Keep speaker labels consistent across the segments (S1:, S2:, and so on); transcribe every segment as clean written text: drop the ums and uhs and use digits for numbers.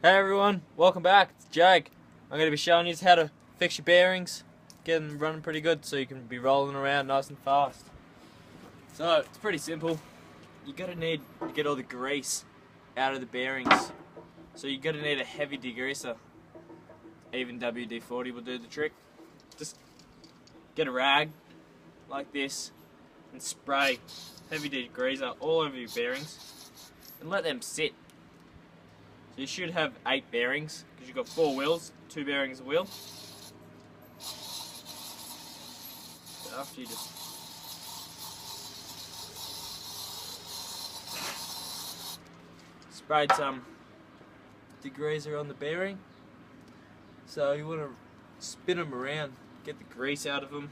S1: Hey everyone, welcome back. It's Jake. I'm going to be showing you how to fix your bearings, get them running pretty good so you can be rolling around nice and fast. So it's pretty simple. You're going to need to get all the grease out of the bearings. So you're going to need a heavy degreaser. Even WD-40 will do the trick. Just get a rag like this and spray heavy degreaser all over your bearings and let them sit. So you should have 8 bearings because you've got 4 wheels, 2 bearings a wheel. So after you just sprayed some degreaser on the bearing, so you want to spin them around, get the grease out of them,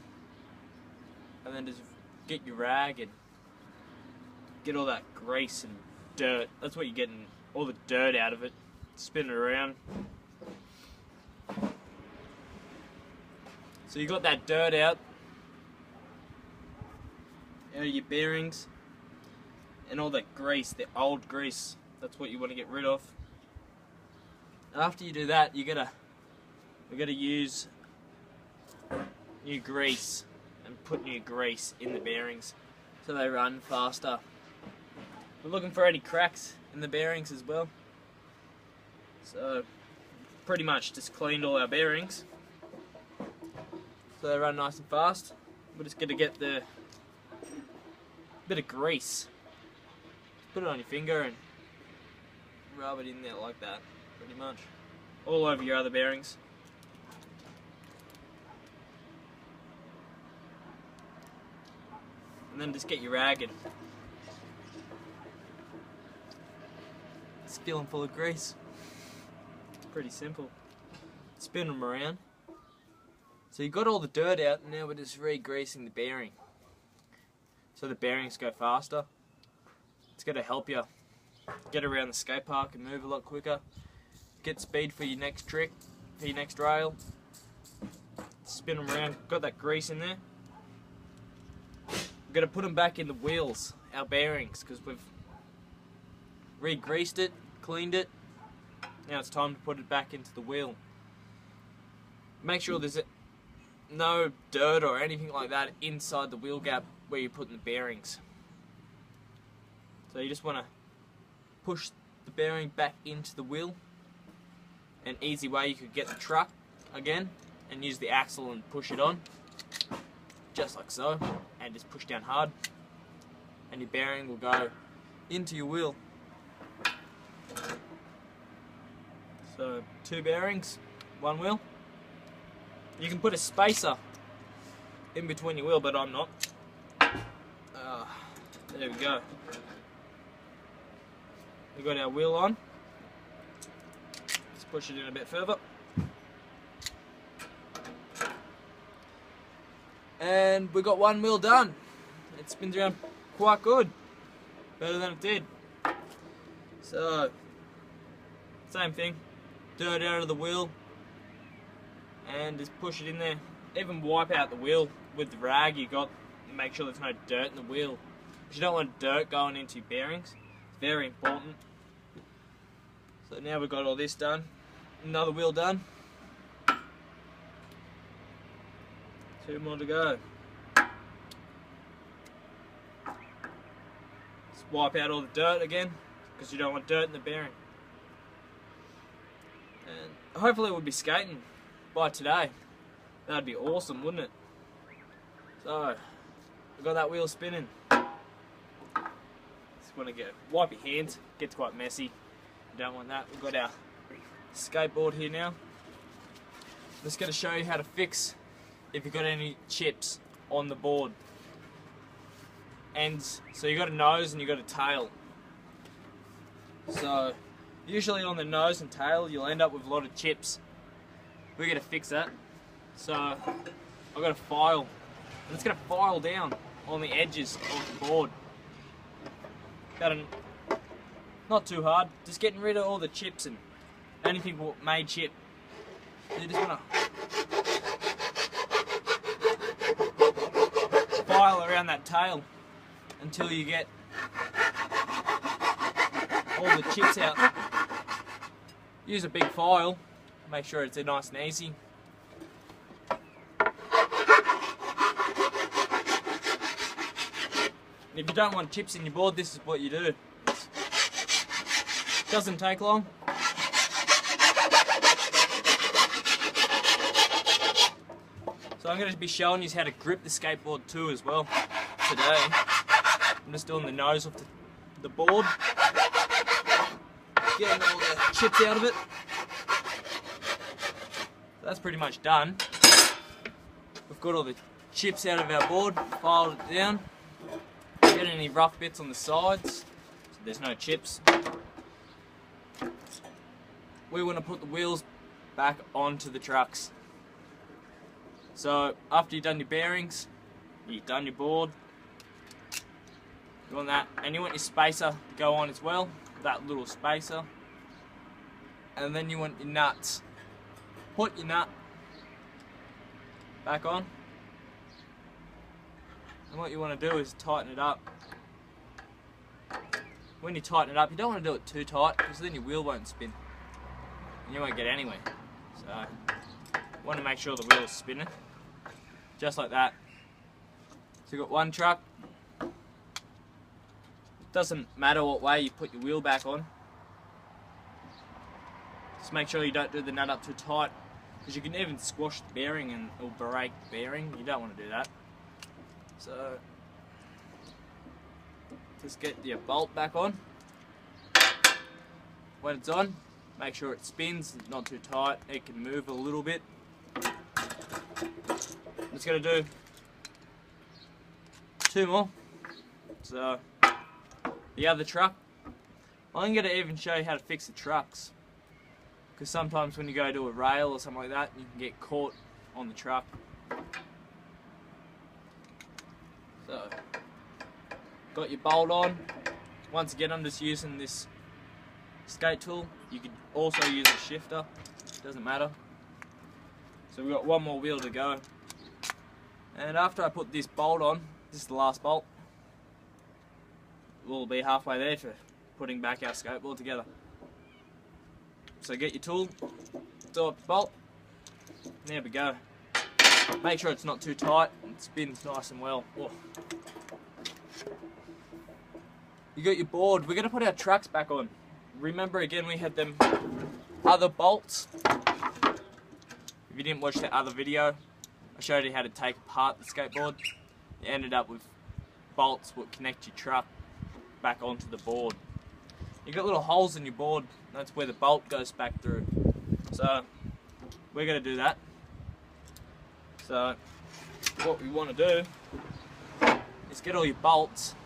S1: and then just get your rag and get all that grease and dirt. That's what you're getting. All the dirt out of it, spin it around. So you got that dirt out of your bearings and all that grease, the old grease. That's what you want to get rid of. After you do that, we gotta use new grease and put new grease in the bearings so they run faster. We're looking for any cracks in the bearings as well. So pretty much just cleaned all our bearings so they run nice and fast. We're just going to get the bit of grease, put it on your finger and rub it in there like that, pretty much all over your other bearings. And then just get your rag and fill them full of grease. It's pretty simple. Spin them around. So you got all the dirt out, and now we're just re-greasing the bearing so the bearings go faster. It's going to help you get around the skate park and move a lot quicker. Get speed for your next trick, for your next rail. Spin them around. Got that grease in there. We're going to put them back in the wheels, our bearings, because we've re-greased it, cleaned it. Now it's time to put it back into the wheel. Make sure there's no dirt or anything like that inside the wheel gap where you're putting the bearings. So you just want to push the bearing back into the wheel. An easy way you could get the truck again and use the axle and push it on, just like so, and just push down hard and your bearing will go into your wheel. So 2 bearings, 1 wheel. You can put a spacer in between your wheel, but I'm not. There we go. We got our wheel on. Let's push it in a bit further. And we got 1 wheel done. It spins around quite good. Better than it did. So, same thing. Dirt out of the wheel and just push it in there. Even wipe out the wheel with the rag you got and make sure there's no dirt in the wheel. Because you don't want dirt going into your bearings. It's very important. So now we've got all this done. Another wheel done. 2 more to go. Just wipe out all the dirt again because you don't want dirt in the bearing. And hopefully we'll be skating by today. That'd be awesome, wouldn't it? So, we've got that wheel spinning. Just want to wipe your hands, gets quite messy. You don't want that. We've got our skateboard here now. I'm just going to show you how to fix if you've got any chips on the board. And so you've got a nose and you've got a tail. So, usually on the nose and tail you'll end up with a lot of chips. We're going to fix that. So I've got a file. And it's going to file down on the edges of the board. Not too hard. Just getting rid of all the chips and anything that may chip. So you just want to file around that tail until you get all the chips out. use a big file, make sure it's nice and easy. And if you don't want chips in your board, this is what you do. It doesn't take long. So I'm going to be showing you how to grip the skateboard too as well today. I'm just doing the nose of the board, getting all the chips out of it. So that's pretty much done. We've got all the chips out of our board, filed it down. Get any rough bits on the sides, so there's no chips. We want to put the wheels back onto the trucks. So after you've done your bearings, you've done your board, you want that, and you want your spacer to go on as well, that little spacer. And then you want your nuts. Put your nut back on. And what you want to do is tighten it up. When you tighten it up, you don't want to do it too tight because then your wheel won't spin and you won't get anywhere. So you want to make sure the wheel is spinning, just like that. So you've got one truck. It doesn't matter what way you put your wheel back on. Just make sure you don't do the nut up too tight, because you can even squash the bearing and it'll break the bearing. You don't want to do that. So just get your bolt back on. When it's on, make sure it spins, not too tight. It can move a little bit. I'm just going to do 2 more. So the other truck, I'm going to even show you how to fix the trucks, because sometimes when you go to a rail or something like that, you can get caught on the truck. So, got your bolt on. Once again, I'm just using this skate tool. You could also use a shifter, doesn't matter. So we've got one more wheel to go. And after I put this bolt on, this is the last bolt, we'll be halfway there to putting back our skateboard together. So get your tool, do up the bolt, there we go. Make sure it's not too tight and it spins nice and well. Oh. You got your board. We're going to put our trucks back on. Remember again, we had them other bolts. If you didn't watch the other video, I showed you how to take apart the skateboard. You ended up with bolts that connect your truck back onto the board. You got little holes in your board, that's where the bolt goes back through. So we're going to do that. So what we want to do is get all your bolts,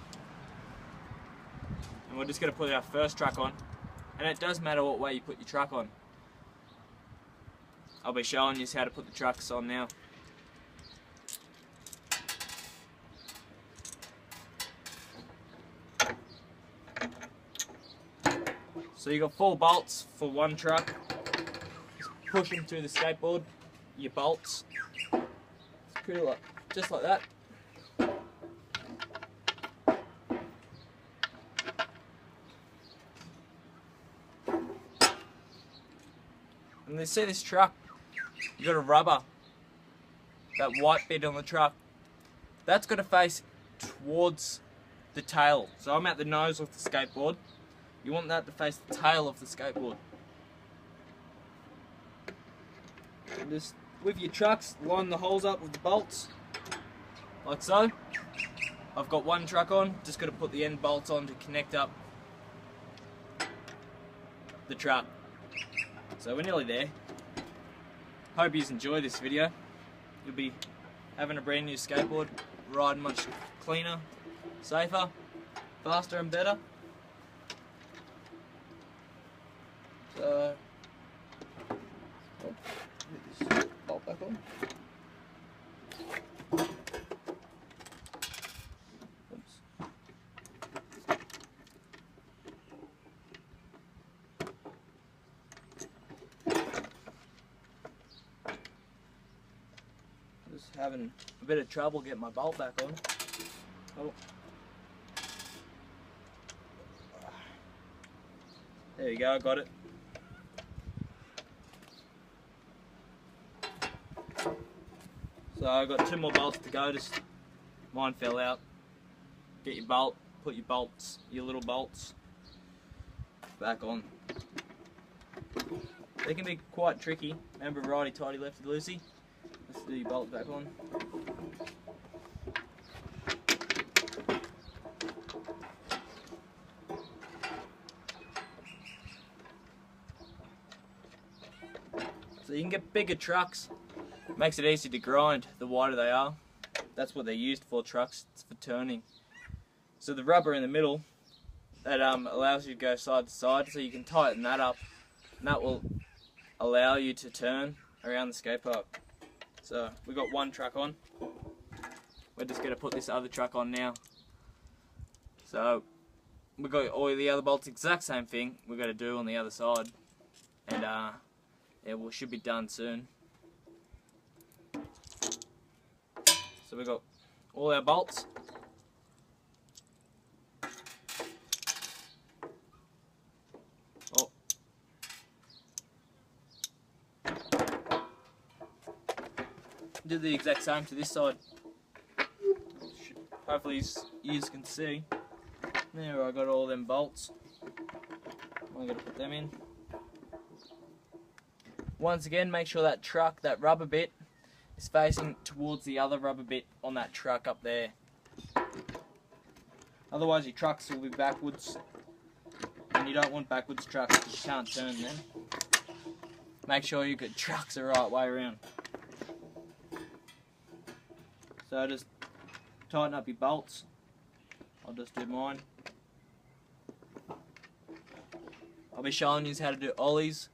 S1: and we're just going to put our first truck on. And it does matter what way you put your truck on. I'll be showing you how to put the trucks on now. So you got 4 bolts for one truck. Just push them through the skateboard, your bolts. Pretty like, just like that. And you see this truck, you got a rubber, that white bit on the truck, that's got to face towards the tail. So I'm at the nose of the skateboard. You want that to face the tail of the skateboard. And just with your trucks, line the holes up with the bolts, like so. I've got one truck on, just got to put the end bolts on to connect up the truck. So we're nearly there. Hope you enjoy this video. You'll be having a brand new skateboard, riding much cleaner, safer, faster and better. So, get this bolt back on. Oops. Just having a bit of trouble getting my bolt back on. Oh. There you go, I got it. So I've got 2 more bolts to go, just mine fell out. Get your bolt, put your bolts, your little bolts back on. They can be quite tricky. Remember righty tighty, lefty loosey. Let's do your bolt back on. So you can get bigger trucks. Makes it easy to grind the wider they are. That's what they're used for, trucks. It's for turning. So the rubber in the middle, that allows you to go side to side, so you can tighten that up, and that will allow you to turn around the skate park. So we've got one truck on. We're just going to put this other truck on now. So we've got all the other bolts, exact same thing we've got to do on the other side, and yeah, we should be done soon. So we've got all our bolts. Oh. Do the exact same to this side. Hopefully you can see. There, I got all them bolts. I'm going to put them in. Once again, make sure that truck, that rubber bit, is facing towards the other rubber bit on that truck up there. Otherwise your trucks will be backwards, and you don't want backwards trucks because you can't turn them. Make sure your trucks the right way around. So just tighten up your bolts. I'll just do mine. I'll be showing you how to do ollies,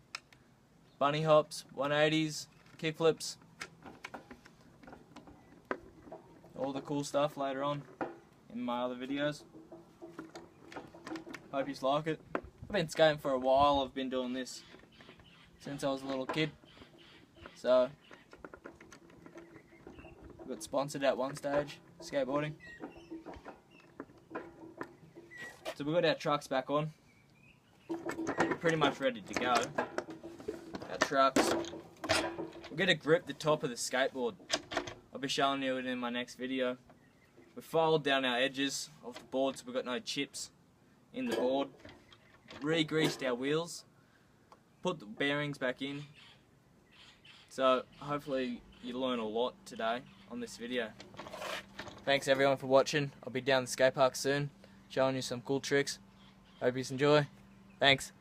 S1: bunny hops, 180s, kickflips, all the cool stuff later on in my other videos. Hope you like it. I've been skating for a while. I've been doing this since I was a little kid. So I got sponsored at one stage, skateboarding. So we've got our trucks back on. We're pretty much ready to go. Our trucks. We're going to grip the top of the skateboard. I'll be showing you it in my next video. We filed down our edges of the board so we've got no chips in the board. Re-greased our wheels. Put the bearings back in. So hopefully you learn a lot today on this video. Thanks everyone for watching. I'll be down the skate park soon, showing you some cool tricks. Hope you enjoy. Thanks.